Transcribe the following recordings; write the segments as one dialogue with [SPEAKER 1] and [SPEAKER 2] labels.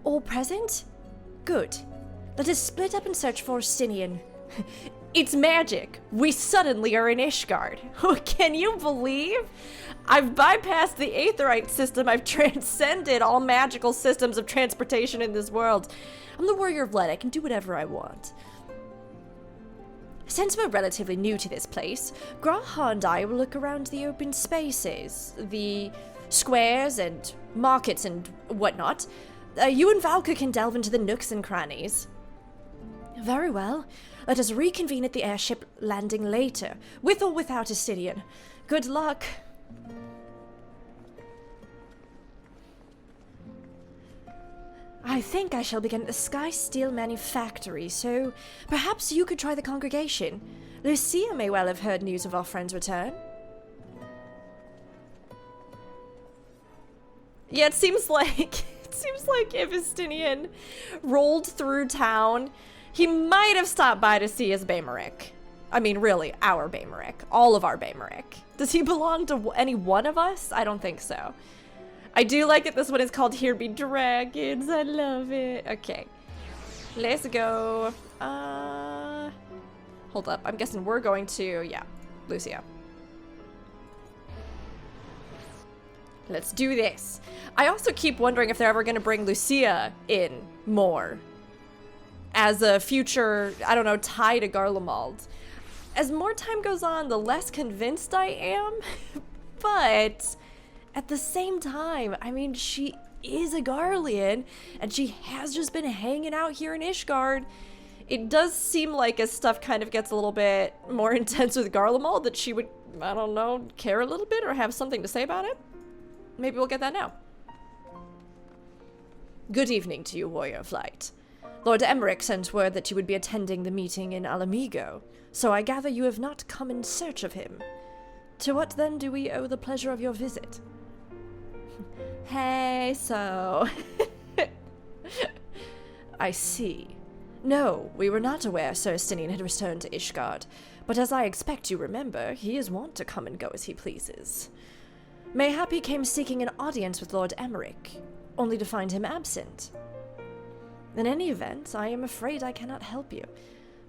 [SPEAKER 1] All present? Good. Let us split up and search for Estinien. It's magic. We suddenly are in Ishgard. Can you believe? I've bypassed the Aetherite system. I've transcended all magical systems of transportation in this world. I'm the warrior of light. I can do whatever I want. Since we're relatively new to this place, Graha and I will look around the open spaces, the squares and markets and whatnot. You and Valka can delve into the nooks and crannies. Very well. Let us reconvene at the airship landing later, with or without Estinien. Good luck. I think I shall begin at the Sky Steel Manufactory, so perhaps you could try the congregation. Lucia may well have heard news of our friend's return. Yeah, it seems like if Estinien rolled through town, he might have stopped by to see his Baymeric. I mean, really, our Baymeric. All of our Baymeric. Does he belong to any one of us? I don't think so. I do like that this one is called Here Be Dragons. I love it. Okay. Let's go. Hold up. I'm guessing we're going to, yeah, Lucia. Let's do this. I also keep wondering if they're ever going to bring Lucia in more as a future, I don't know, tie to GIRLLL. As more time goes on, the less convinced I am, but at the same time, I mean, she is a Garlean, and she has just been hanging out here in Ishgard. It does seem like as stuff kind of gets a little bit more intense with GIRLLL that she would, I don't know, care a little bit or have something to say about it. Maybe we'll get that now. Good evening to you, Warrior of Light. Lord Emmerich sent word that you would be attending the meeting in Alamigo, so I gather you have not come in search of him. To what then do we owe the pleasure of your visit? Hey, so... I see. No, we were not aware Sir Estinien had returned to Ishgard, but as I expect you remember, he is wont to come and go as he pleases. Mayhap he came seeking an audience with Lord Emmerich, only to find him absent. In any event, I am afraid I cannot help you.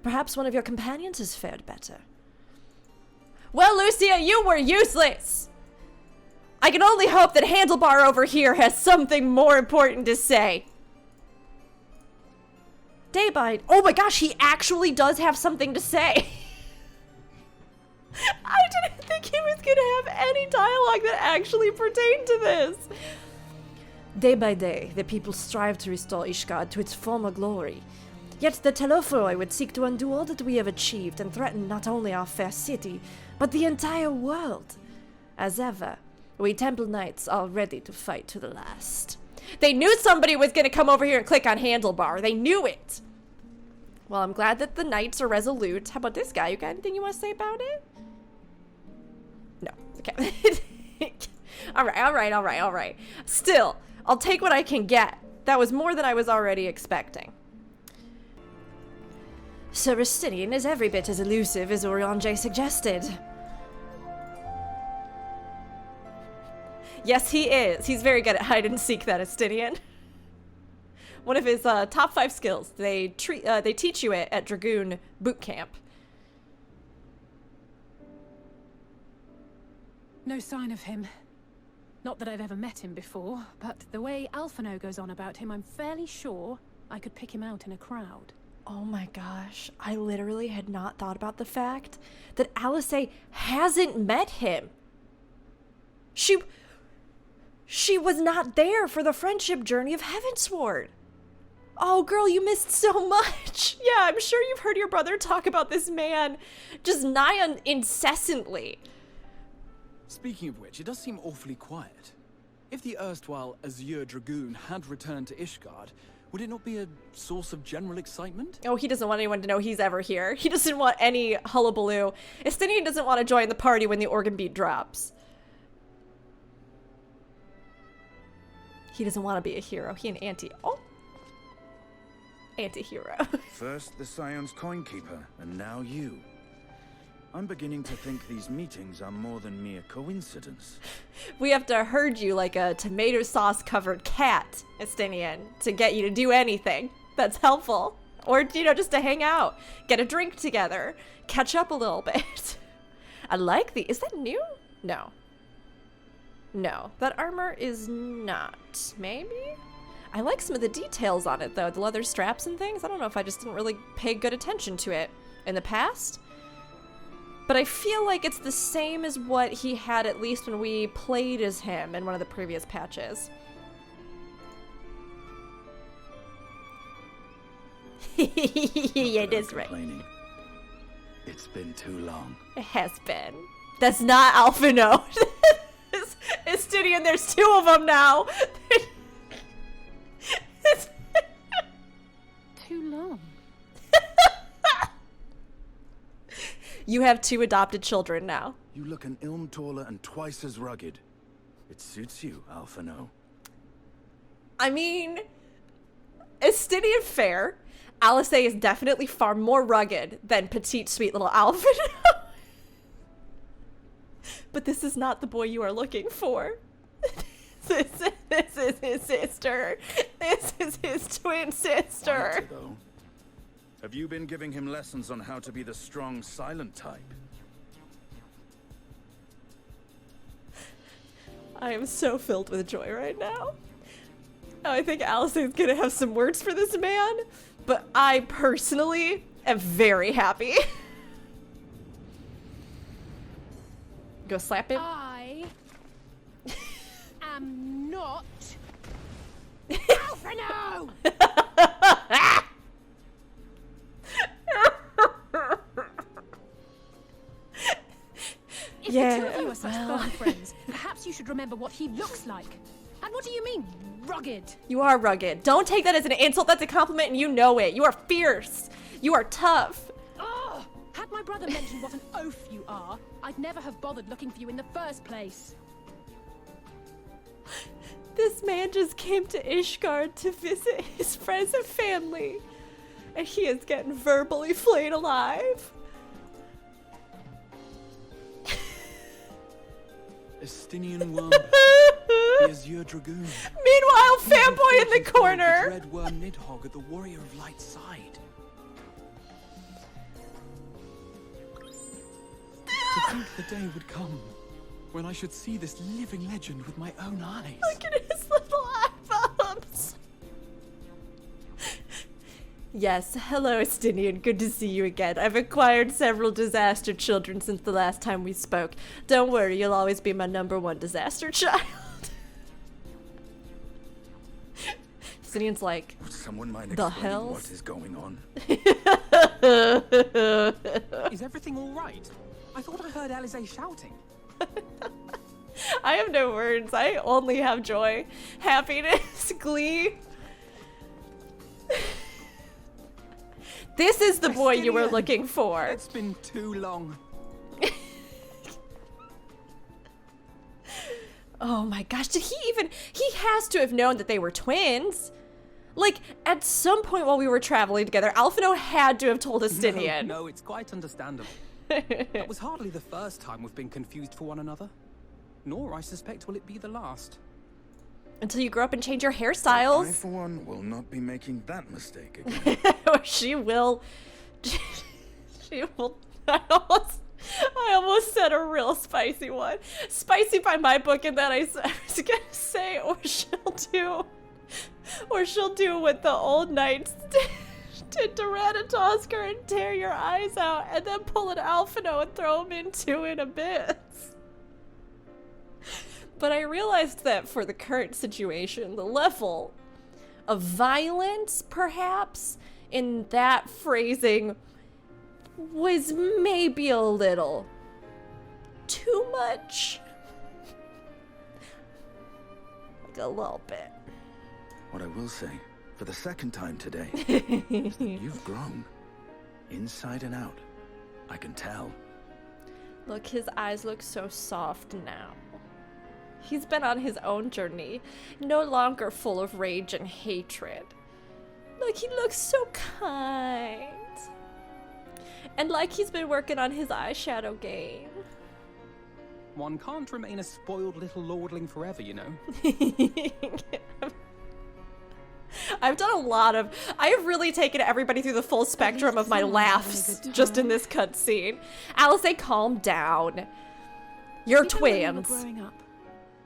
[SPEAKER 1] Perhaps one of your companions has fared better. Well, Lucia, you were useless! I can only hope that Handlebar over here has something more important to say. Daybite. Oh my gosh, he actually does have something to say. I didn't think he was gonna have any dialogue that actually pertained to this. Day by day, the people strive to restore Ishgard to its former glory. Yet the Telophroi would seek to undo all that we have achieved and threaten not only our fair city, but the entire world. As ever, we Temple Knights are ready to fight to the last. They knew somebody was gonna come over here and click on Handlebar. They knew it. Well, I'm glad that the Knights are resolute. How about this guy? You got anything you want to say about it? No. Okay. All right. Still, I'll take what I can get. That was more than I was already expecting. Sir Estinien is every bit as elusive as Oriange suggested. Yes, he is. He's very good at hide and seek, that Estinien. One of his top 5 skills. They teach you it at Dragoon Boot Camp.
[SPEAKER 2] No sign of him. Not that I've ever met him before, but the way Alphino goes on about him, I'm fairly sure I could pick him out in a crowd.
[SPEAKER 1] Oh my gosh, I literally had not thought about the fact that Alisae hasn't met him. She was not there for the friendship journey of Heavensward. Oh girl, you missed so much. Yeah, I'm sure you've heard your brother talk about this man just nigh on incessantly.
[SPEAKER 3] Speaking of which, it does seem awfully quiet. If the erstwhile Azure Dragoon had returned to Ishgard, would it not be a source of general excitement?
[SPEAKER 1] Oh, he doesn't want anyone to know he's ever here. He doesn't want any hullabaloo. Estinien doesn't want to join the party when the organ beat drops. He doesn't want to be a hero. He an anti-hero.
[SPEAKER 4] First the Scion's coin keeper, and now you. I'm beginning to think these meetings are more than mere coincidence.
[SPEAKER 1] We have to herd you like a tomato sauce covered cat, Estinien, to get you to do anything that's helpful. Or, you know, just to hang out, get a drink together, catch up a little bit. I like the, is that new? No. No, that armor is not. Maybe? I like some of the details on it though, the leather straps and things. I don't know if I just didn't really pay good attention to it in the past. But I feel like it's the same as what he had at least when we played as him in one of the previous patches. It is right.
[SPEAKER 4] It's been too long.
[SPEAKER 1] It has been. That's not Alphino. Estinien, there's two of them now.
[SPEAKER 2] Too long.
[SPEAKER 1] You have two adopted children now.
[SPEAKER 4] You look an ilm taller and twice as rugged. It suits you, Alphino.
[SPEAKER 1] I mean, Estinien fair. Alisae is definitely far more rugged than petite, sweet little Alphino. But this is not the boy you are looking for. This is his sister. This is his twin sister.
[SPEAKER 4] Quality, though. Have you been giving him lessons on how to be the strong, silent type?
[SPEAKER 1] I am so filled with joy right now. I think Alisae is gonna have some words for this man, but I personally am very happy. Go slap him.
[SPEAKER 2] I am not Alphino! If the two of you are such firm friends, perhaps you should remember what he looks like. And what do you mean, rugged?
[SPEAKER 1] You are rugged. Don't take that as an insult. That's a compliment, and you know it. You are fierce. You are tough.
[SPEAKER 2] Oh, had my brother mentioned what an oaf you are, I'd never have bothered looking for you in the first place.
[SPEAKER 1] This man just came to Ishgard to visit his friends and family, and he is getting verbally flayed alive.
[SPEAKER 3] Estinien worm. The Azure Dragoon.
[SPEAKER 1] Meanwhile, fanboy in the corner.
[SPEAKER 3] The dread worm Nidhogg at the Warrior of Light's side. To think the day would come when I should see this living legend with my own eyes.
[SPEAKER 1] Look at his little eyeballs. Yes, hello Estinien, good to see you again. I've acquired several disaster children since the last time we spoke. Don't worry, you'll always be my #1 disaster child. Estinien's like,
[SPEAKER 4] Would someone mind
[SPEAKER 1] the
[SPEAKER 4] explaining
[SPEAKER 1] hell?
[SPEAKER 4] what is going on?
[SPEAKER 5] Is everything all right? I thought I heard Alisae shouting.
[SPEAKER 1] I have no words. I only have joy, happiness, glee. This is the boy you were
[SPEAKER 5] Estinien,
[SPEAKER 1] looking for.
[SPEAKER 5] It's been too long.
[SPEAKER 1] Oh my gosh, did he even... He has to have known that they were twins. Like, at some point while we were traveling together, Alphino had to have told Estinien.
[SPEAKER 5] No, it's quite understandable. That was hardly the first time we've been confused for one another. Nor, I suspect, will it be the last.
[SPEAKER 1] Until you grow up and change your
[SPEAKER 4] I,
[SPEAKER 1] hairstyles.
[SPEAKER 4] for one, will not be making that mistake again.
[SPEAKER 1] Or she will... She will... I almost said a real spicy one. Spicy by my book, and then I was gonna say, or she'll do what the old knights did to Ratatoskr and tear your eyes out, and then pull an Alphino and throw him into an abyss. But I realized that for the current situation, the level of violence, perhaps, in that phrasing was maybe a little too much. Like a little bit.
[SPEAKER 4] What I will say, for the second time today, is that you've grown. Inside and out. I can tell.
[SPEAKER 1] Look, his eyes look so soft now. He's been on his own journey, no longer full of rage and hatred. Look, he looks so kind. And like he's been working on his eyeshadow game.
[SPEAKER 5] One can't remain a spoiled little lordling forever, you know.
[SPEAKER 1] I've done a lot of... I have really taken everybody through the full spectrum of my laughs just in this cutscene. Alisae, calm down. You're
[SPEAKER 2] Even when we were
[SPEAKER 1] twins.
[SPEAKER 2] growing up,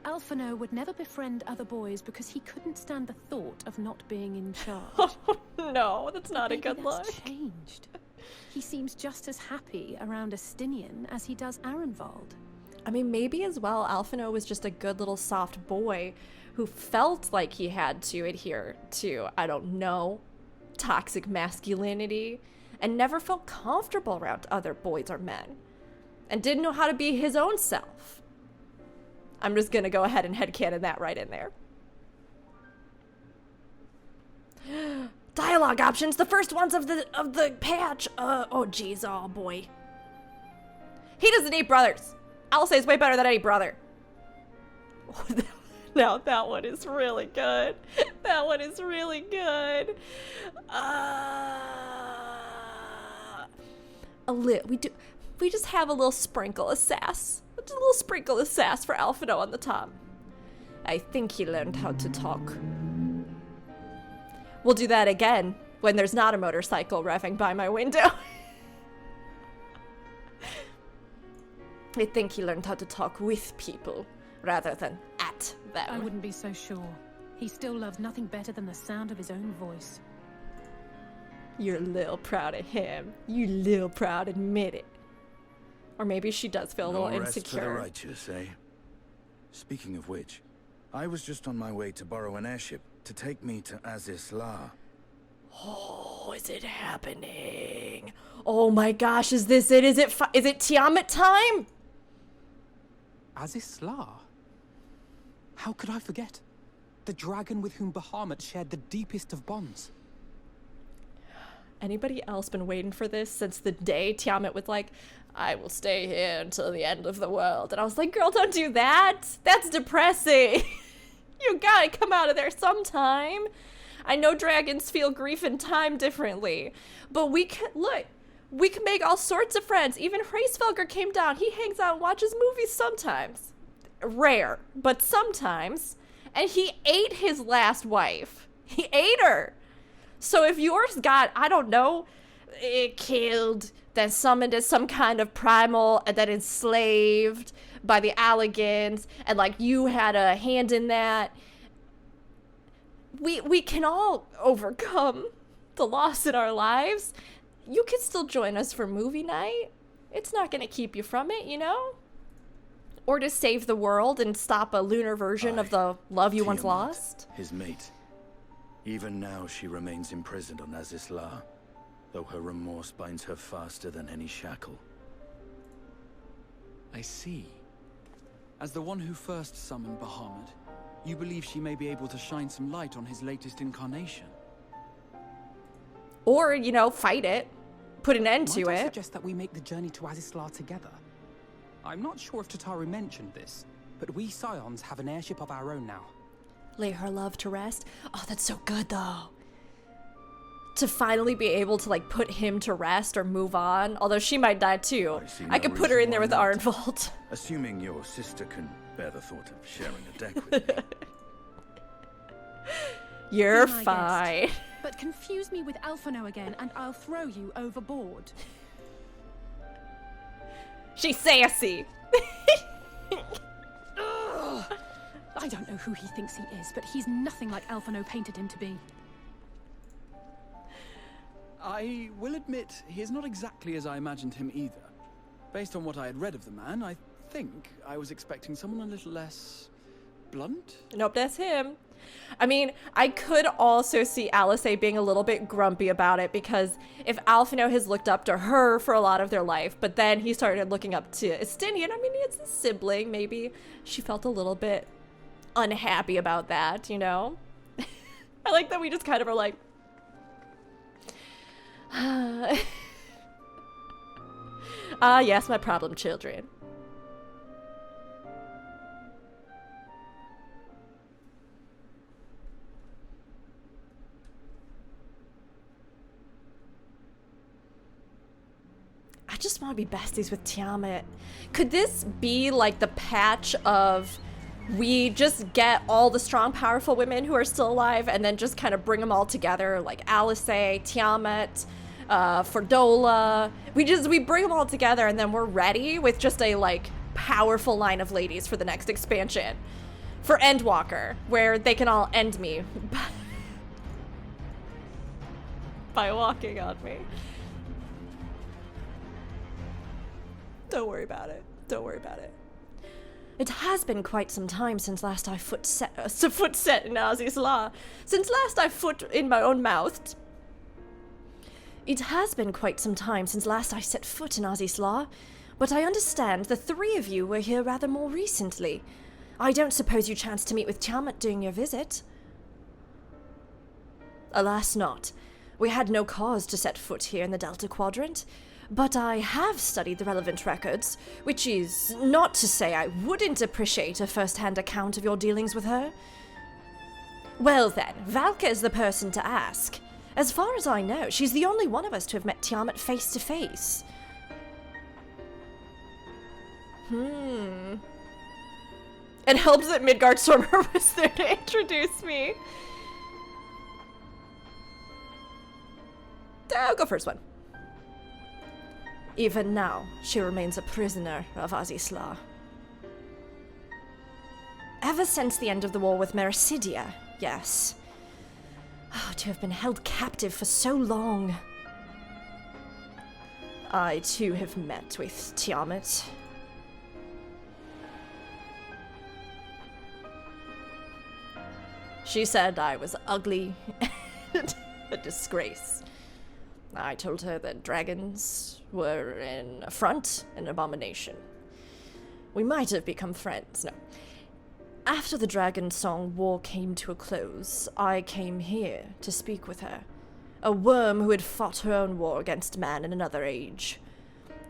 [SPEAKER 2] Alphino would never befriend other boys because he couldn't stand the thought of not being in charge.
[SPEAKER 1] No, that's not a
[SPEAKER 2] Maybe
[SPEAKER 1] good
[SPEAKER 2] that's
[SPEAKER 1] look.
[SPEAKER 2] changed. He seems just as happy around Estinien as he does Arenvald.
[SPEAKER 1] I mean, maybe as well, Alphino was just a good little soft boy who felt like he had to adhere to, I don't know, toxic masculinity, and never felt comfortable around other boys or men, and didn't know how to be his own self. I'm just gonna go ahead and headcanon that right in there. Dialogue options, the first ones of the patch. Oh geez, oh boy. He doesn't need brothers. Alisae is way better than any brother. Now that one is really good. That one is really good. We just have a little sprinkle of sass. Just a little sprinkle of sass for Alphino on the top. I think he learned how to talk. We'll do that again when there's not a motorcycle revving by my window. I think he learned how to talk with people rather than at them.
[SPEAKER 2] I wouldn't be so sure. He still loves nothing better than the sound of his own voice.
[SPEAKER 1] You're a little proud of him. You little proud, admit it. Or maybe she does feel a little
[SPEAKER 4] No rest for the
[SPEAKER 1] insecure.
[SPEAKER 4] righteous, eh? Speaking of which, I was just on my way to borrow an airship to take me to Azys Lla.
[SPEAKER 1] Oh, is it happening? Oh my gosh, is this it? Is it Tiamat time?
[SPEAKER 5] Azys Lla? How could I forget? The dragon with whom Bahamut shared the deepest of bonds.
[SPEAKER 1] Anybody else been waiting for this since the day Tiamat was like, I will stay here until the end of the world? And I was like, girl, don't do that. That's depressing. You gotta come out of there sometime. I know dragons feel grief and time differently, but we can make all sorts of friends. Even Hraesvelgr came down. He hangs out and watches movies sometimes. Rare, but sometimes. And he ate his last wife. He ate her. So if yours got, I don't know, killed, then summoned as some kind of primal, and then enslaved by the Alligans, and like you had a hand in that, we can all overcome the loss in our lives. You can still join us for movie night. It's not going to keep you from it, you know? Or to save the world and stop a lunar version of the love you once
[SPEAKER 4] Tiamat,
[SPEAKER 1] lost.
[SPEAKER 4] his mate. Even now she remains imprisoned on Azys Lla, though her remorse binds her faster than any shackle.
[SPEAKER 3] I see. As the one who first summoned Bahamut, you believe she may be able to shine some light on his latest incarnation.
[SPEAKER 1] Or, you know, fight it. Put an end to
[SPEAKER 5] Might I
[SPEAKER 1] it.
[SPEAKER 5] suggest that we make the journey to Azys Lla together? I'm not sure if Tataru mentioned this, but we Scions have an airship of our own now.
[SPEAKER 1] Lay her love to rest. Oh, that's so good, though. To finally be able to, like, put him to rest or move on. Although she might die, too.
[SPEAKER 4] see
[SPEAKER 1] I
[SPEAKER 4] no
[SPEAKER 1] could put her
[SPEAKER 4] reason
[SPEAKER 1] in there
[SPEAKER 4] why
[SPEAKER 1] with
[SPEAKER 4] not.
[SPEAKER 1] Arenvald.
[SPEAKER 4] Assuming your sister can bear the thought of sharing a deck with me.
[SPEAKER 1] You're
[SPEAKER 2] Be my
[SPEAKER 1] fine.
[SPEAKER 2] guest. But confuse me with Alphino again, and I'll throw you overboard.
[SPEAKER 1] She's sassy.
[SPEAKER 2] Ugh. I don't know who he thinks he is, but he's nothing like Alphino painted him to be.
[SPEAKER 3] I will admit, he is not exactly as I imagined him either. Based on what I had read of the man, I think I was expecting someone a little less blunt.
[SPEAKER 1] Nope, that's him. I mean, I could also see Alisae being a little bit grumpy about it, because if Alphino has looked up to her for a lot of their life, but then he started looking up to Estinien, I mean, it's a sibling, maybe she felt a little bit unhappy about that, you know? I like that we just kind of are like, yes, my problem children. just want to be besties with Tiamat. Could this be like the patch of we just get all the strong, powerful women who are still alive and then just kind of bring them all together, like Alisae, Tiamat, Fordola. We bring them all together and then we're ready with just a like powerful line of ladies for the next expansion for Endwalker, where they can all end me by walking on me. Don't worry about it. Don't worry about it. It has been quite some time since last I foot set in Azys Lla. Since last I foot in my own mouth. It has been quite some time since last I set foot in Azys Lla, but I understand the three of you were here rather more recently. I don't suppose you chanced to meet with Tiamat during your visit? Alas not. We had no cause to set foot here in the Delta Quadrant, but I have studied the relevant records, which is not to say I wouldn't appreciate a first-hand account of your dealings with her. Well then, Valka is the person to ask. As far as I know, she's the only one of us to have met Tiamat face to face. It helps that Midgardstormer was there to introduce me. I'll go first one. Even now, she remains a prisoner of Azys Lla. Ever since the end of the war with Mericidia, yes. Oh, to have been held captive for so long. I too have met with Tiamat. She said I was ugly and a disgrace. I told her that dragons were an affront, an abomination. We might have become friends, no. After the Dragon Song War came to a close, I came here to speak with her. A worm who had fought her own war against man in another age.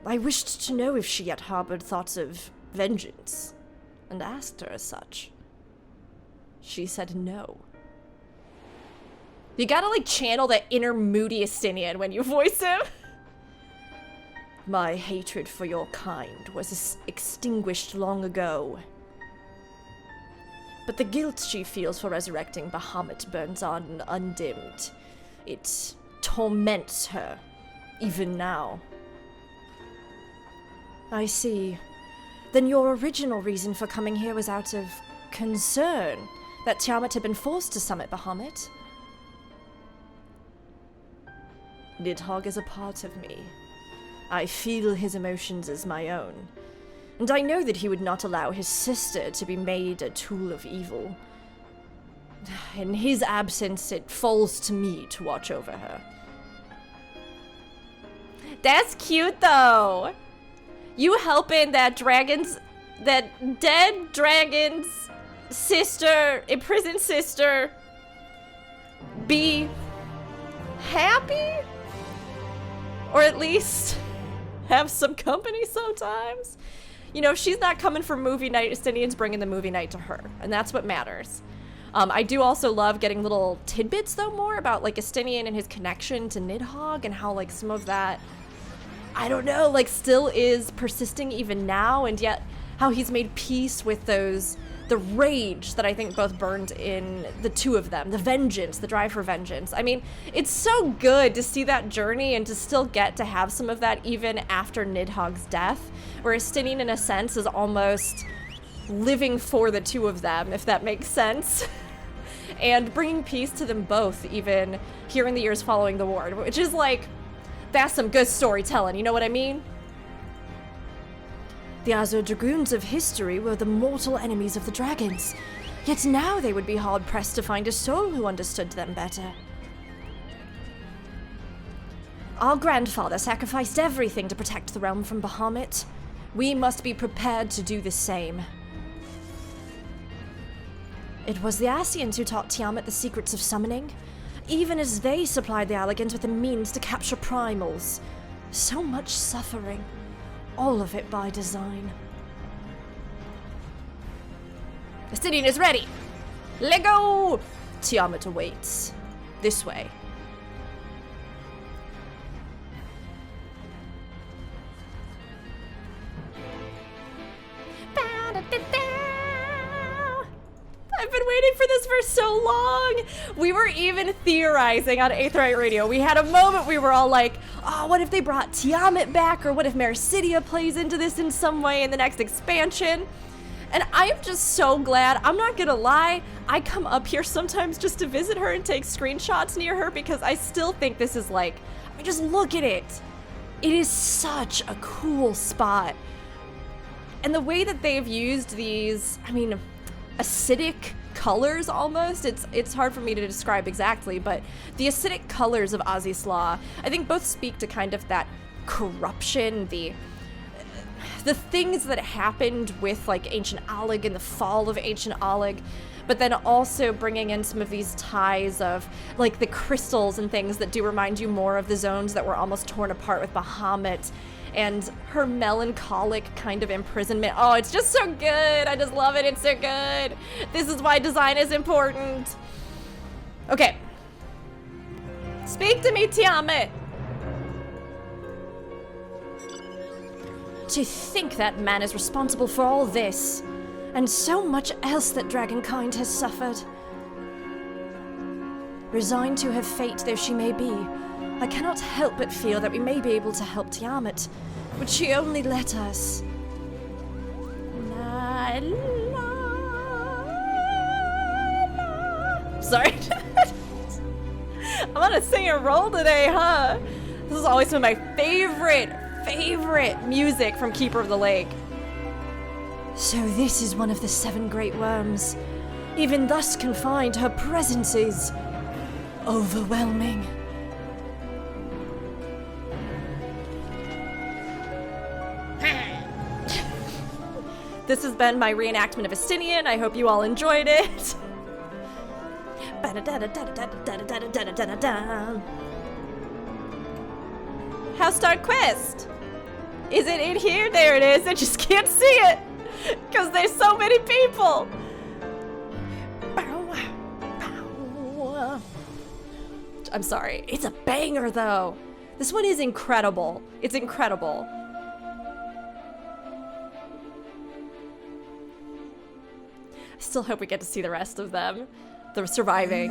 [SPEAKER 1] I wished to know if she yet harbored thoughts of vengeance, and asked her as such. She said no. You gotta like channel that inner moody Estinien when you voice him. My hatred for your kind was extinguished long ago. But the guilt she feels for resurrecting Bahamut burns on undimmed. It torments her, even now. I see. Then your original reason for coming here was out of concern that Tiamat had been forced to summit Bahamut. Nidhogg is a part of me. I feel his emotions as my own. And I know that he would not allow his sister to be made a tool of evil. In his absence, it falls to me to watch over her. That's cute, though! You helping that dead dragon's sister, imprisoned sister, be happy? Or at least have some company sometimes? You know, if she's not coming for movie night, Estinien's bringing the movie night to her, and that's what matters. I do also love getting little tidbits, though, more about, like, Estinien and his connection to Nidhogg and how, like, some of that, I don't know, like, still is persisting even now, and yet how he's made peace with the rage that I think both burned in the two of them, the vengeance, the drive for vengeance. I mean, it's so good to see that journey and to still get to have some of that even after Nidhogg's death, where Estinien, in a sense, is almost living for the two of them, if that makes sense. And bringing peace to them both, even here in the years following the war, which is like, that's some good storytelling, you know what I mean? The Azure Dragoons of history were the mortal enemies of the dragons, yet now they would be hard-pressed to find a soul who understood them better. Our grandfather sacrificed everything to protect the realm from Bahamut. We must be prepared to do the same. It was the Ascians who taught Tiamat the secrets of summoning, even as they supplied the Allagans with the means to capture primals. So much suffering. All of it by design. Estinien is ready! Let go! Tiamat awaits. This way. so long. We were even theorizing on Aetheryte Radio. We had a moment we were all like, oh, what if they brought Tiamat back? Or what if Mericidia plays into this in some way in the next expansion? And I'm just so glad. I'm not gonna lie, I come up here sometimes just to visit her and take screenshots near her because I still think this is like, I mean, just look at it. It is such a cool spot. And the way that they've used these, I mean, acidic colors almost, it's hard for me to describe exactly, but the acidic colors of Azys Lla, I think both speak to kind of that corruption, the things that happened with like Ancient Allig and the fall of Ancient Allig, but then also bringing in some of these ties of like the crystals and things that do remind you more of the zones that were almost torn apart with Bahamut, and her melancholic kind of imprisonment. Oh, it's just so good. I just love it. It's so good. This is why design is important. Okay. Speak to me, Tiamat. To think that man is responsible for all this, and so much else that dragonkind has suffered. Resigned to her fate though she may be, I cannot help but feel that we may be able to help Tiamat, would she only let us. La, la, la. Sorry. I'm on a singer roll today, huh? This is always one of my favorite music from Keeper of the Lake. So this is one of the 7 great worms. Even thus confined, her presence is overwhelming. This has been my reenactment of Estinien. I hope you all enjoyed it. How start quest? Is it in here? There it is. I just can't see it because there's so many people. I'm sorry. It's a banger though. This one is incredible. It's incredible. I still hope we get to see the rest of them. The surviving.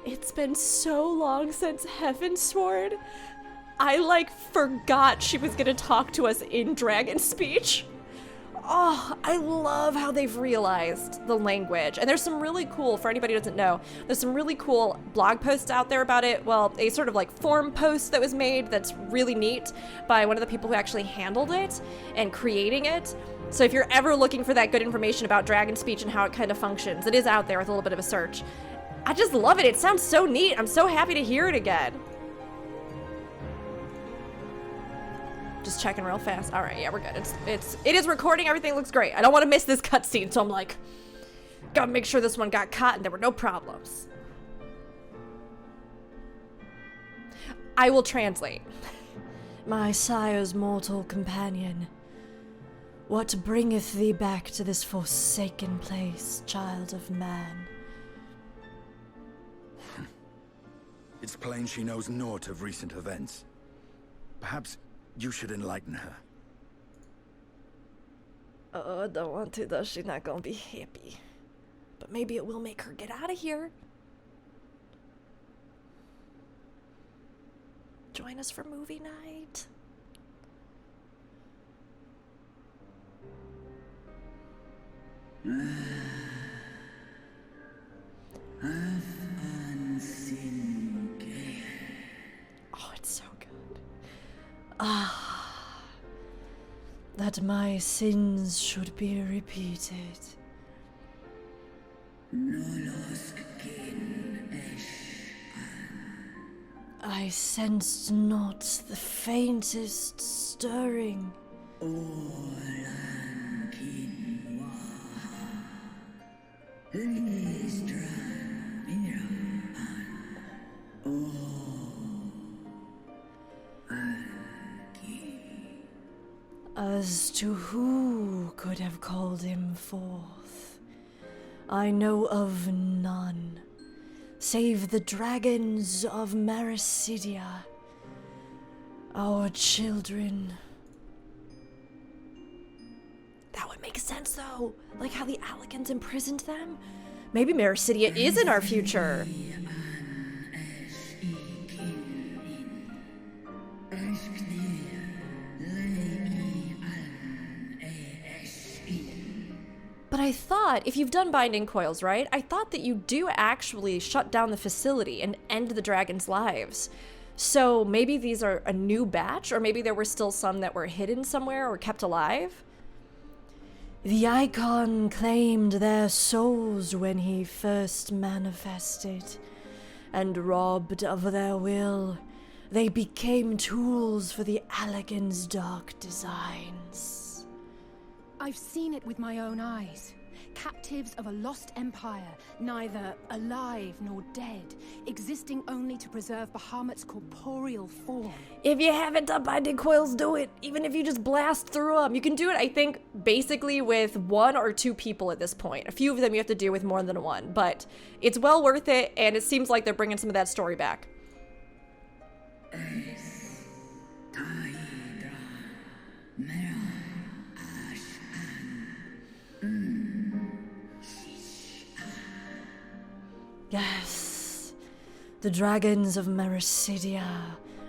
[SPEAKER 1] It's been so long since Heavensward. I like forgot she was gonna talk to us in dragon speech. Oh, I love how they've realized the language. And there's some really cool, for anybody who doesn't know, there's some really cool blog posts out there about it. Well, a sort of like forum post that was made that's really neat by one of the people who actually handled it and creating it. So if you're ever looking for that good information about dragon speech and how it kind of functions, it is out there with a little bit of a search. I just love it. It sounds so neat. I'm so happy to hear it again. Just checking real fast. All right, yeah, we're good. It is recording. Everything looks great. I don't want to miss this cutscene, so I'm like, gotta make sure this one got caught and there were no problems. I will translate. My sire's mortal companion, what bringeth thee back to this forsaken place, child of man?
[SPEAKER 4] It's plain she knows naught of recent events. Perhaps you should enlighten her.
[SPEAKER 1] Oh, I don't want to though. She's not gonna be happy. But maybe it will make her get out of here. Join us for movie night. Oh, it's so good. Ah, that my sins should be repeated. I sensed not the faintest stirring. As to who could have called him forth, I know of none, Save the dragons of Marasidia, our children. That would make sense, though. Like how the Allicans imprisoned them. Maybe Marasidia is in our future. But I thought, if you've done binding coils, right? I thought that you do actually shut down the facility and end the dragons' lives. So maybe these are a new batch, or maybe there were still some that were hidden somewhere or kept alive? The Icon claimed their souls when he first manifested, and robbed of their will, they became tools for the Alligan's dark designs.
[SPEAKER 2] I've seen it with my own eyes. Captives of a lost empire, neither alive nor dead, existing only to preserve Bahamut's corporeal form.
[SPEAKER 1] If you haven't done binding coils, do it. Even if you just blast through them. You can do it, I think, basically with 1 or 2 people at this point. A few of them you have to do with more than 1, but it's well worth it, and it seems like they're bringing some of that story back. Yes, the dragons of Marasidia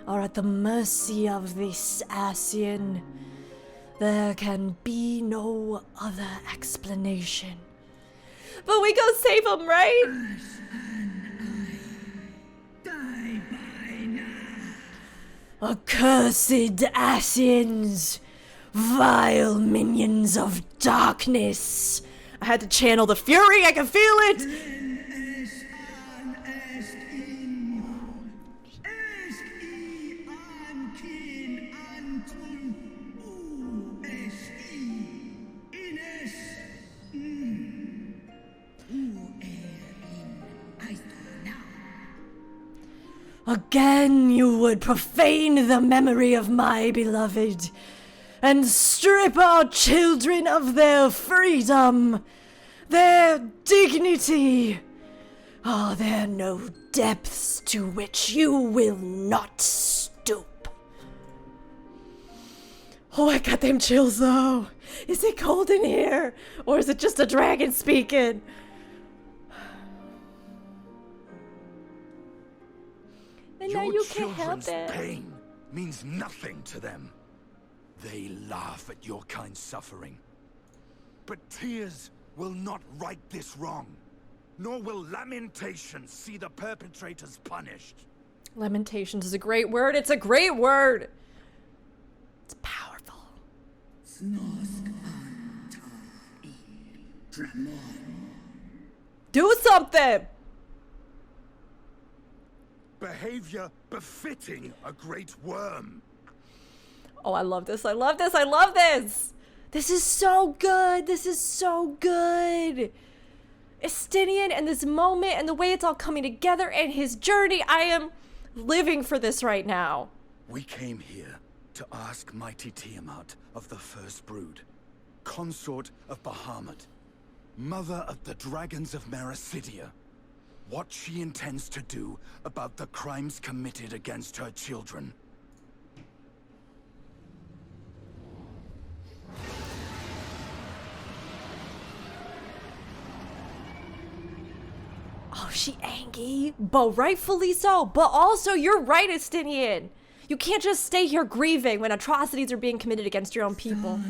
[SPEAKER 1] are at the mercy of this Asien. There can be no other explanation. But we go save them, right? Accursed Asiens, vile minions of darkness. I had to channel the fury, I can feel it! Again you would profane the memory of my beloved, and strip our children of their freedom, their dignity. Are there no depths to which you will not stoop? Oh, I got them chills though. Is it cold in here? Or is it just a dragon speaking? And now you can't help it.
[SPEAKER 4] Pain means nothing to them. They laugh at your kind suffering. But tears will not right this wrong, nor will lamentation see the perpetrators punished.
[SPEAKER 1] Lamentations is a great word. It's a great word. It's powerful. Do something!
[SPEAKER 4] Behavior befitting a great worm.
[SPEAKER 1] Oh, I love this. I love this. I love this. This is so good. This is so good. Estinien and this moment and the way it's all coming together and his journey. I am living for this right now.
[SPEAKER 4] We came here to ask mighty Tiamat of the First Brood, consort of Bahamut, mother of the dragons of Marasidia, what she intends to do about the crimes committed against her children.
[SPEAKER 1] Oh, she angry, but rightfully so. But also, you're right, Estinien. You can't just stay here grieving when atrocities are being committed against your own people.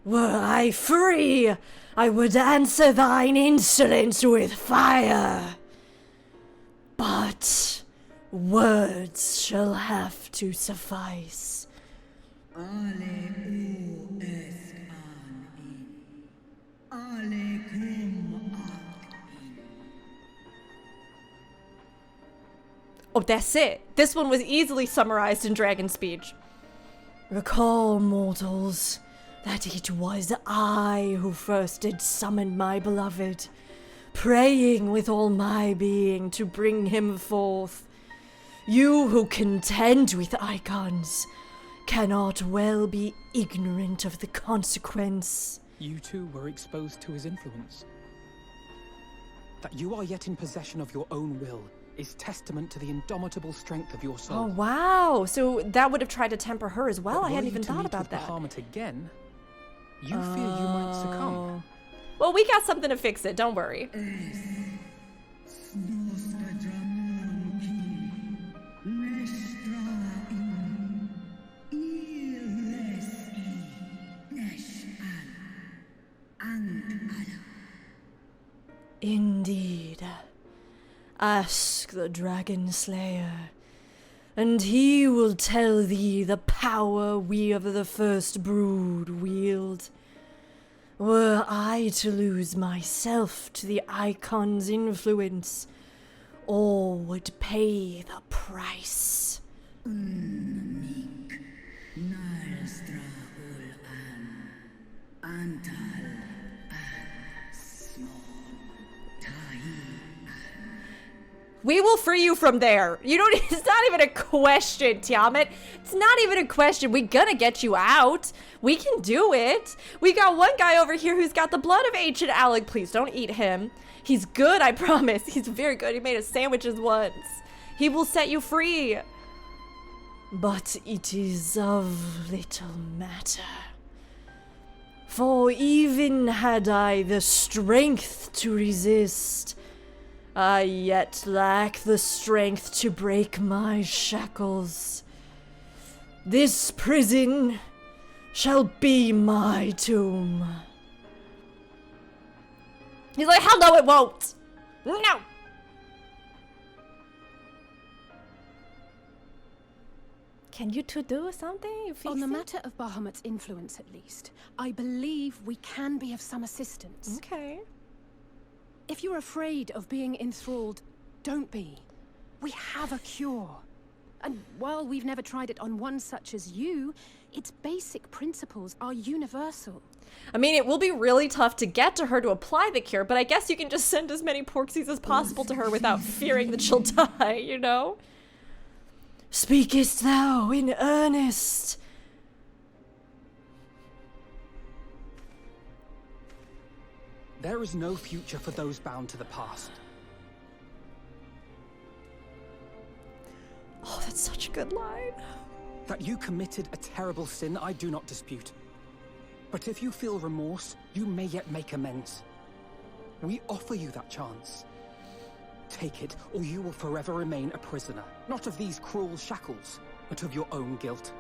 [SPEAKER 1] Were I free, I would answer thine insolence with fire. But words shall have to suffice. Oh, that's it. This one was easily summarized in dragon speech. Recall, mortals, that it was I who first did summon my beloved, praying with all my being to bring him forth. You who contend with icons, cannot well be ignorant of the consequence.
[SPEAKER 5] You too were exposed to his influence. That you are yet in possession of your own will is testament to the indomitable strength of your soul.
[SPEAKER 1] Oh, wow. So that would have tried to temper her as well.
[SPEAKER 5] But
[SPEAKER 1] I hadn't
[SPEAKER 5] were
[SPEAKER 1] even
[SPEAKER 5] you to
[SPEAKER 1] thought
[SPEAKER 5] meet
[SPEAKER 1] about
[SPEAKER 5] with
[SPEAKER 1] that.
[SPEAKER 5] Bahamut again, you fear you might succumb.
[SPEAKER 1] Well, we got something to fix it. Don't worry. Indeed. Ask the Dragon Slayer, and he will tell thee the power we of the First Brood wield. Were I to lose myself to the Icon's influence, all would pay the price. We will free you from there. You don't, it's not even a question, Tiamat. It's not even a question. We're gonna get you out. We can do it. We got one guy over here who's got the blood of ancient Alec. Please don't eat him. He's good, I promise. He's very good. He made us sandwiches once. He will set you free. But it is of little matter. For even had I the strength to resist, I yet lack the strength to break my shackles. This prison shall be my tomb. He's like, hell no, it won't. No. Can you two do something? You
[SPEAKER 2] On the
[SPEAKER 1] fix it?
[SPEAKER 2] matter of Bahamut's influence, at least, I believe we can be of some assistance.
[SPEAKER 1] Okay.
[SPEAKER 2] If you're afraid of being enthralled, don't be. We have a cure. And while we've never tried it on one such as you, its basic principles are universal.
[SPEAKER 1] I mean, it will be really tough to get to her to apply the cure, but I guess you can just send as many porksies as possible to her without fearing that she'll die, you know? Speakest thou in earnest?
[SPEAKER 5] There is no future for those bound to the past.
[SPEAKER 1] Oh, that's such a good line.
[SPEAKER 5] That you committed a terrible sin, I do not dispute. But if you feel remorse, you may yet make amends. We offer you that chance. Take it, or you will forever remain a prisoner. Not of these cruel shackles, but of your own guilt.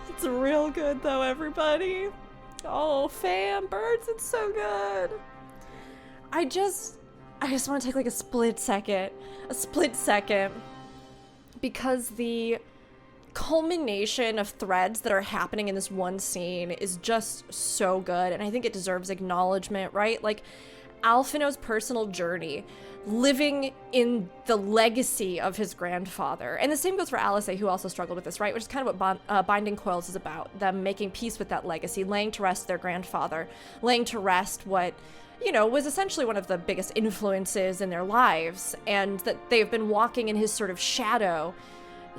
[SPEAKER 1] It's real good though, everybody. Oh, fam, birds, it's so good. I just want to take like a split second, because the culmination of threads that are happening in this one scene is just so good, and I think it deserves acknowledgement, right? Like, Alphinaud's personal journey, living in the legacy of his grandfather. And the same goes for Alisae, who also struggled with this, right? Which is kind of what Binding Coils is about. Them making peace with that legacy, laying to rest their grandfather, laying to rest what, you know, was essentially one of the biggest influences in their lives, and that they've been walking in his sort of shadow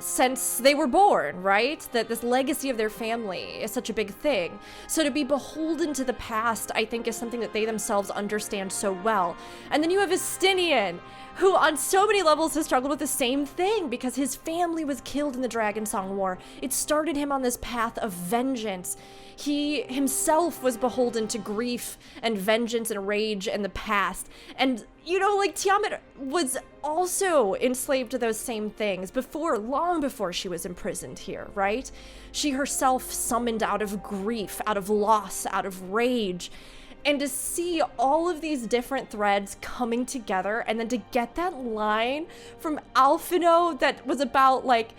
[SPEAKER 1] since they were born, right? That this legacy of their family is such a big thing. So to be beholden to the past, I think, is something that they themselves understand so well. And then you have Estinien, who on so many levels has struggled with the same thing because his family was killed in the Dragonsong War. It started him on this path of vengeance. He himself was beholden to grief and vengeance and rage in the past. And, you know, like, Tiamat was also enslaved to those same things before, long before she was imprisoned here, right? She herself summoned out of grief, out of loss, out of rage. And to see all of these different threads coming together, and then to get that line from Alphinaud that was about, like,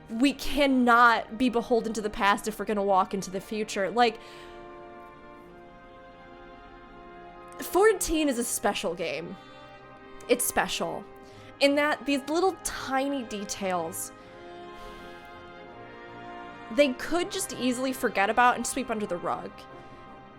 [SPEAKER 1] we cannot be beholden to the past if we're gonna walk into the future. Like, 14 is a special game. It's special in that these little tiny details, they could just easily forget about and sweep under the rug.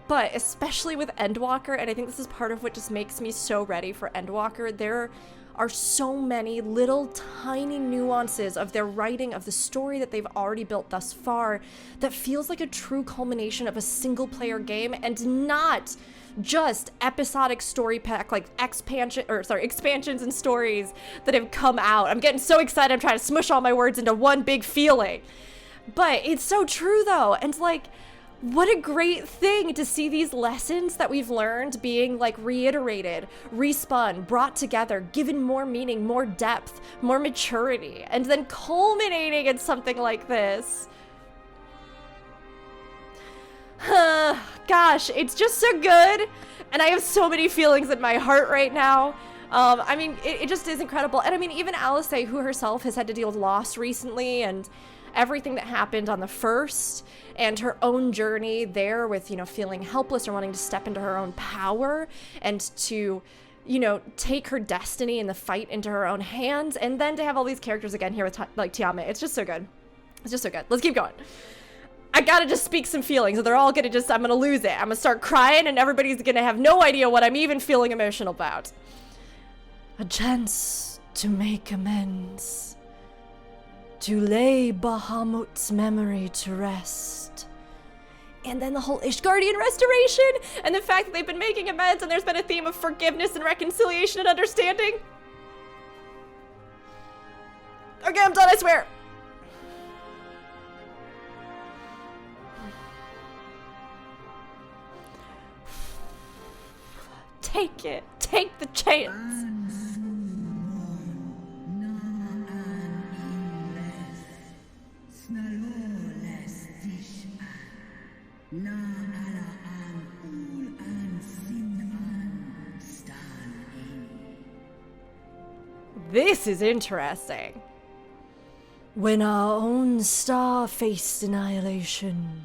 [SPEAKER 1] But especially with Endwalker, and I think this is part of what just makes me so ready for Endwalker, there are so many little tiny nuances of their writing, of the story that they've already built thus far, that feels like a true culmination of a single player game and not just episodic story pack, like expansions and stories that have come out. I'm getting so excited, I'm trying to smush all my words into one big feeling. But it's so true though, and like, what a great thing to see these lessons that we've learned being like reiterated, respun, brought together, given more meaning, more depth, more maturity, and then culminating in something like this. Gosh, it's just so good, and I have so many feelings in my heart right now. I mean, it just is incredible. And I mean, even Alisae, who herself has had to deal with loss recently, and everything that happened on the first, and her own journey there with, you know, feeling helpless or wanting to step into her own power and to, you know, take her destiny and the fight into her own hands, and then to have all these characters again here with like Tiamat. It's just so good. It's just so good. Let's keep going. I gotta just speak some feelings, or they're all gonna just, I'm gonna lose it. I'm gonna start crying, and everybody's gonna have no idea what I'm even feeling emotional about. A chance to make amends. To lay Bahamut's memory to rest. And then the whole Ishgardian restoration, and the fact that they've been making amends, and there's been a theme of forgiveness and reconciliation and understanding. Okay, I'm done, I swear. Take it. Take the chance. This is interesting. When our own star faced annihilation,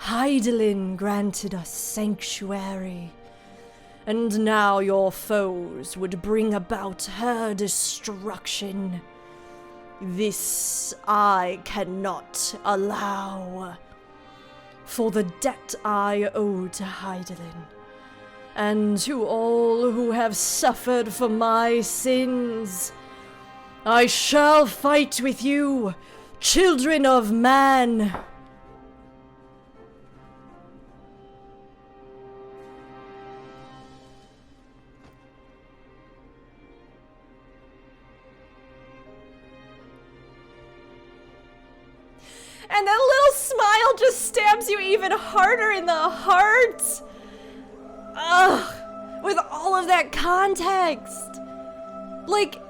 [SPEAKER 1] Hydaelyn granted us sanctuary, and now your foes would bring about her destruction. This I cannot allow. For the debt I owe to Hydaelyn, and to all who have suffered for my sins, I shall fight with you, children of man. And that little smile just stabs you even harder in the heart. Ugh, with all of that context. Like,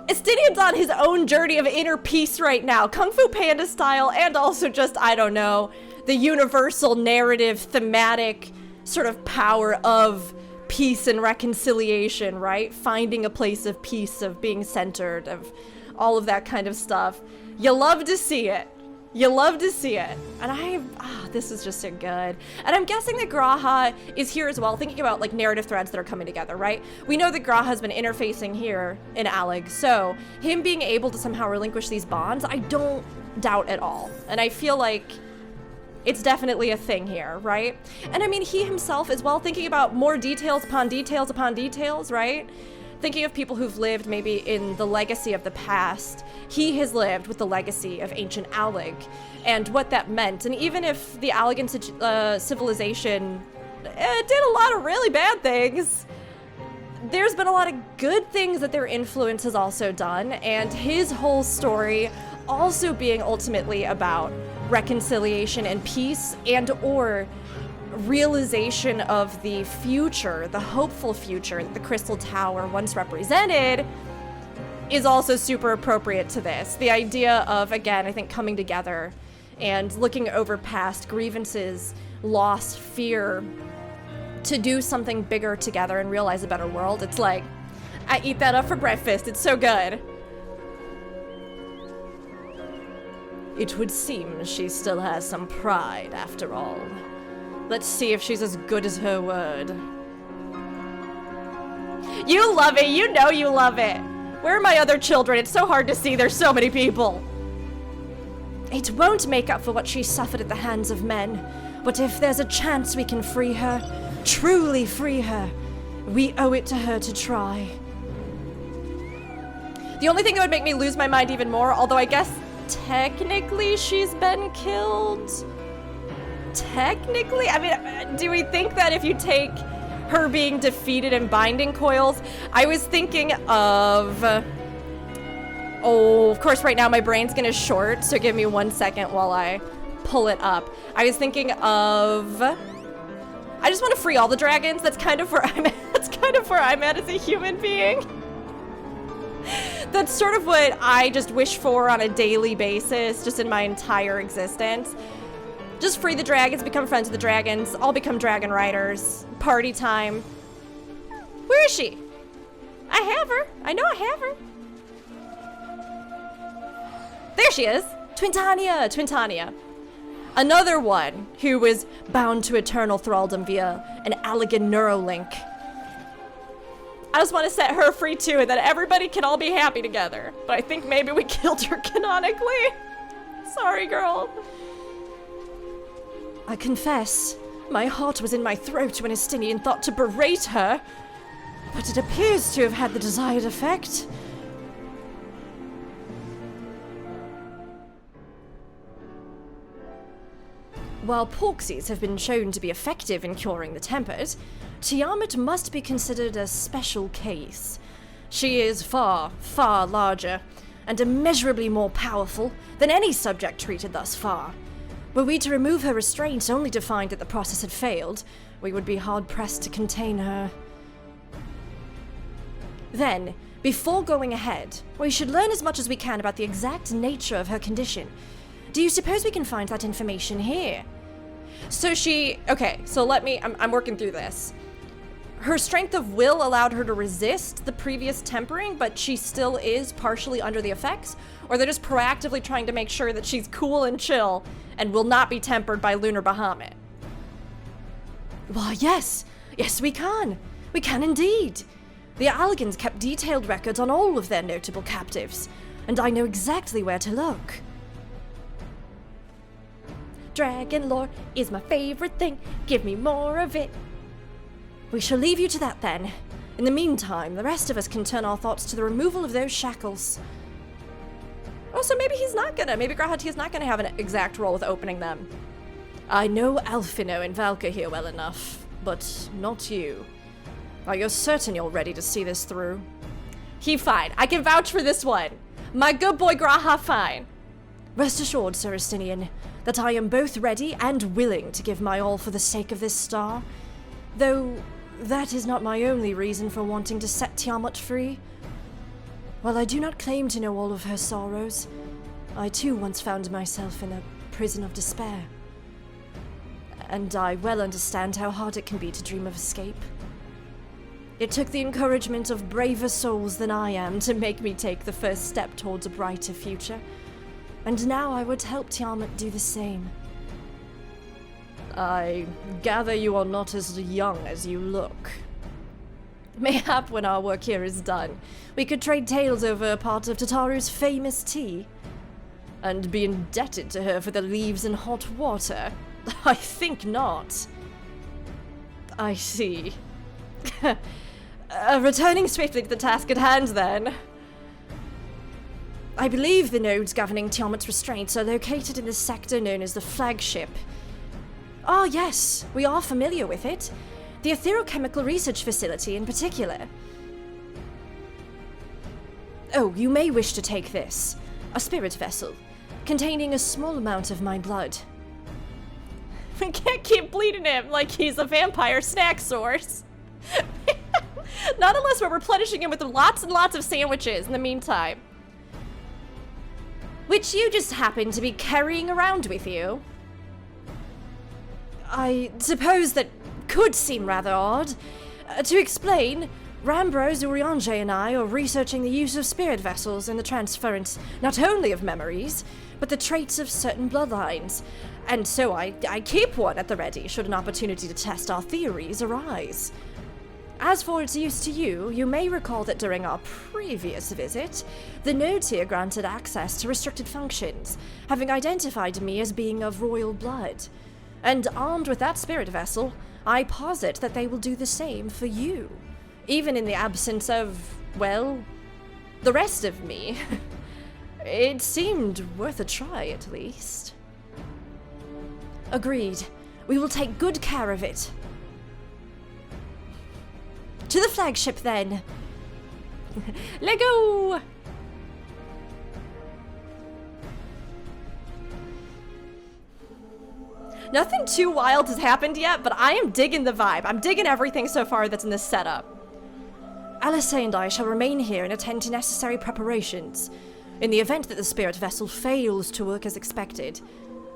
[SPEAKER 1] Estinien's on his own journey of inner peace right now, Kung Fu Panda style, and also just, I don't know, the universal narrative, thematic sort of power of peace and reconciliation, right? Finding a place of peace, of being centered, of all of that kind of stuff. You love to see it. You love to see it. And this is just so good. And I'm guessing that G'raha is here as well, thinking about like narrative threads that are coming together, right? We know that G'raha's been interfacing here in Allig, so him being able to somehow relinquish these bonds, I don't doubt at all. And I feel like it's definitely a thing here, right? And I mean, he himself as well, thinking about more details upon details upon details, right? Thinking of people who've lived maybe in the legacy of the past, he has lived with the legacy of ancient Allig and what that meant. And even if the Alligan civilization did a lot of really bad things, there's been a lot of good things that their influence has also done, and his whole story also being ultimately about reconciliation and peace, and or realization of the future, the hopeful future that the Crystal Tower once represented, is also super appropriate to this. The idea of, again, I think coming together and looking over past grievances, loss, fear, to do something bigger together and realize a better world. It's like, I eat that up for breakfast. It's so good. It would seem she still has some pride after all. Let's see if she's as good as her word. You love it. You know you love it. Where are my other children? It's so hard to see. There's so many people. It won't make up for what she suffered at the hands of men, But if there's a chance we can free her, truly free her, we owe it to her to try. The only thing that would make me lose my mind even more, although I guess technically she's been killed. Technically? I mean, do we think that if you take her being defeated in binding coils? I was thinking of... oh, of course right now my brain's gonna short, so give me 1 second while I pull it up. I was thinking of... I just want to free all the dragons. That's kind of where I'm at. That's kind of where I'm at as a human being. That's sort of what I just wish for on a daily basis, just in my entire existence. Just free the dragons, become friends with the dragons, all become dragon riders. Party time. Where is she? I have her. I know I have her. There she is. Twintania, Twintania. Another one who was bound to eternal thraldom via an Allegan neurolink. I just want to set her free too, and then everybody can all be happy together. But I think maybe we killed her canonically. Sorry, girl. I confess, my heart was in my throat when Estinien thought to berate her, but it appears to have had the desired effect. While Porxies have been shown to be effective in curing the tempered, Tiamat must be considered a special case. She is far, far larger, and immeasurably more powerful than any subject treated thus far. Were we to remove her restraints only to find that the process had failed, we would be hard-pressed to contain her. Then, before going ahead, we should learn as much as we can about the exact nature of her condition. Do you suppose we can find that information here? So okay, so I'm working through this. Her strength of will allowed her to resist the previous tempering, but she still is partially under the effects? Or they're just proactively trying to make sure that she's cool and chill and will not be tempered by Lunar Bahamut? Why, yes. Yes, we can. We can indeed. The Allegans kept detailed records on all of their notable captives, and I know exactly where to look. Dragon lore is my favorite thing. Give me more of it. We shall leave you to that then. In the meantime, the rest of us can turn our thoughts to the removal of those shackles. Oh, so maybe maybe Grahati is not gonna have an exact role with opening them. I know Alphino and Valka here well enough, but not you. Are you certain you're ready to see this through? He fine. I can vouch for this one. My good boy Graha fine. Rest assured, Sir Estinien, that I am both ready and willing to give my all for the sake of this star. Though that is not my only reason for wanting to set Tiamat free. While I do not claim to know all of her sorrows, I too once found myself in a prison of despair. And I well understand how hard it can be to dream of escape. It took the encouragement of braver souls than I am to make me take the first step towards a brighter future. And now I would help Tiamat do the same. I gather you are not as young as you look. Mayhap when our work here is done, we could trade tales over a part of Tataru's famous tea. And be indebted to her for the leaves and hot water? I think not. I see. Returning swiftly to the task at hand, then. I believe the nodes governing Tiamat's restraints are located in the sector known as the Flagship. Ah, yes, we are familiar with it. The Etherochemical Research Facility in particular. Oh, you may wish to take this. A spirit vessel, containing a small amount of my blood. We can't keep bleeding him like he's a vampire snack source. Not unless we're replenishing him with lots and lots of sandwiches in the meantime. Which you just happen to be carrying around with you. I suppose that could seem rather odd. To explain, Rambros, Uriange, and I are researching the use of spirit vessels and the transference not only of memories, but the traits of certain bloodlines. And so I keep one at the ready should an opportunity to test our theories arise. As for its use to you, you may recall that during our previous visit, the nodes here granted access to restricted functions, having identified me as being of royal blood. And armed with that spirit vessel, I posit that they will do the same for you. Even in the absence of, well, the rest of me. It seemed worth a try, at least. Agreed. We will take good care of it. To the flagship, then. Let go! Nothing too wild has happened yet, but I am digging the vibe. I'm digging everything so far that's in this setup. Alisae and I shall remain here and attend to necessary preparations. In the event that the spirit vessel fails to work as expected,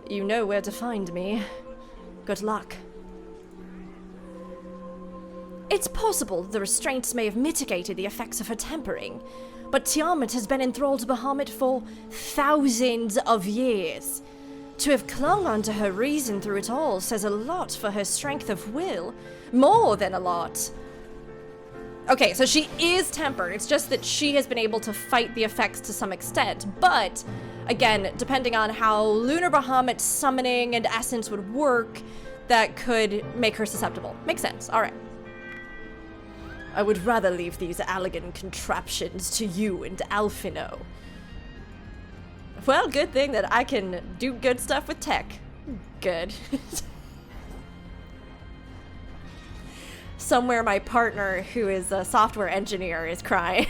[SPEAKER 1] you know where to find me. Good luck. It's possible the restraints may have mitigated the effects of her tempering, but Tiamat has been enthralled to Bahamut for thousands of years. To have clung onto her reason through it all says a lot for her strength of will. More than a lot. Okay, so she is tempered. It's just that she has been able to fight the effects to some extent. But, again, depending on how Lunar Bahamut's summoning and essence would work, that could make her susceptible. Makes sense. All right. I would rather leave these elegant contraptions to you and Alphino. Well, good thing that I can do good stuff with tech. Good. Somewhere my partner, who is a software engineer, is crying.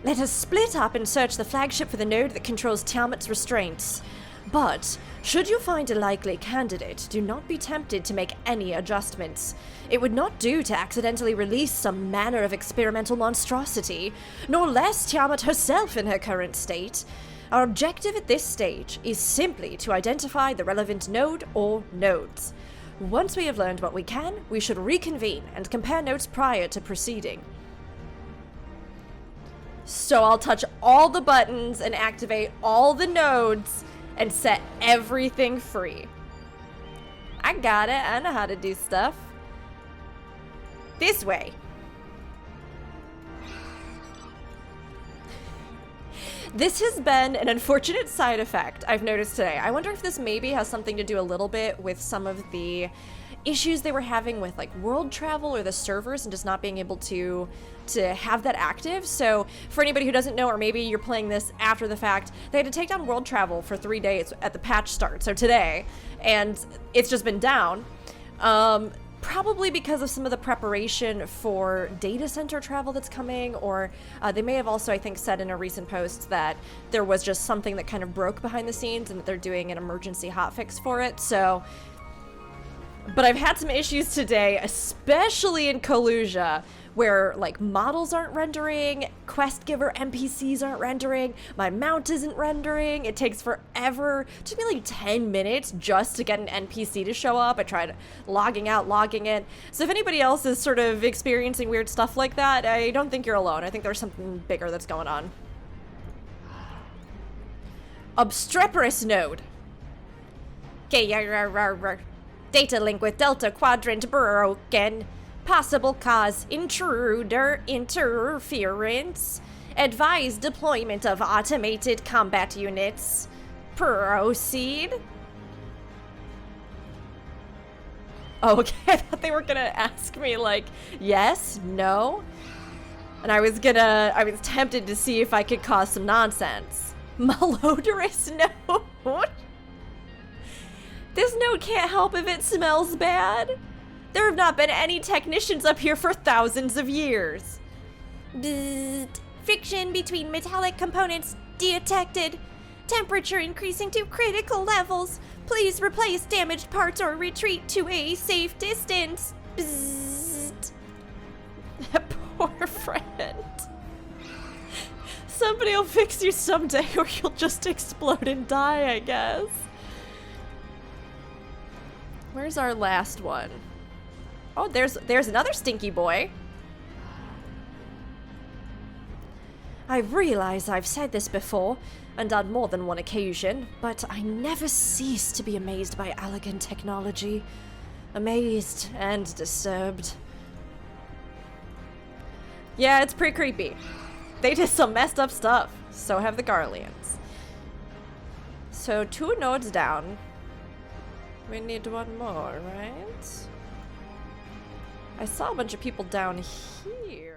[SPEAKER 1] Let us split up and search the flagship for the node that controls Tiamat's restraints. But, should you find a likely candidate, do not be tempted to make any adjustments. It would not do to accidentally release some manner of experimental monstrosity, nor less Tiamat herself in her current state. Our objective at this stage is simply to identify the relevant node or nodes. Once we have learned what we can, we should reconvene and compare notes prior to proceeding. So I'll touch all the buttons and activate all the nodes and set everything free. I got it. I know how to do stuff. This way. This has been an unfortunate side effect I've noticed today. I wonder if this maybe has something to do a little bit with some of the issues they were having with like world travel or the servers and just not being able to have that active. So for anybody who doesn't know, or maybe you're playing this after the fact, they had to take down world travel for 3 days at the patch start, so today, and it's just been down. Probably because of some of the preparation for data center travel that's coming, or they may have also, I think, said in a recent post that there was just something that kind of broke behind the scenes and that they're doing an emergency hotfix for it. So, but I've had some issues today, especially in Kalusia, where like models aren't rendering, quest giver NPCs aren't rendering, my mount isn't rendering. It takes forever. It took me like 10 minutes just to get an NPC to show up. I tried logging out, logging in. So if anybody else is sort of experiencing weird stuff like that, I don't think you're alone. I think there's something bigger that's going on. Obstreperous node. Okay, data link with Delta Quadrant broken. Possible cause, intruder interference. Advise deployment of automated combat units. Proceed. Oh, okay, I thought they were gonna ask me like, yes, no. And I was tempted to see if I could cause some nonsense. Malodorous node? This node can't help if it smells bad. There have not been any technicians up here for thousands of years. Bzzzt. Friction between metallic components detected. Temperature increasing to critical levels. Please replace damaged parts or retreat to a safe distance. Bzzzt. That poor friend. Somebody will fix you someday or you'll just explode and die, I guess. Where's our last one? Oh, there's another stinky boy. I realize I've said this before, and on more than one occasion, but I never cease to be amazed by elegant technology. Amazed and disturbed. Yeah, it's pretty creepy. They did some messed up stuff. So have the GIRLLLians. So 2 nodes down. We need 1 more, right? I saw a bunch of people down here.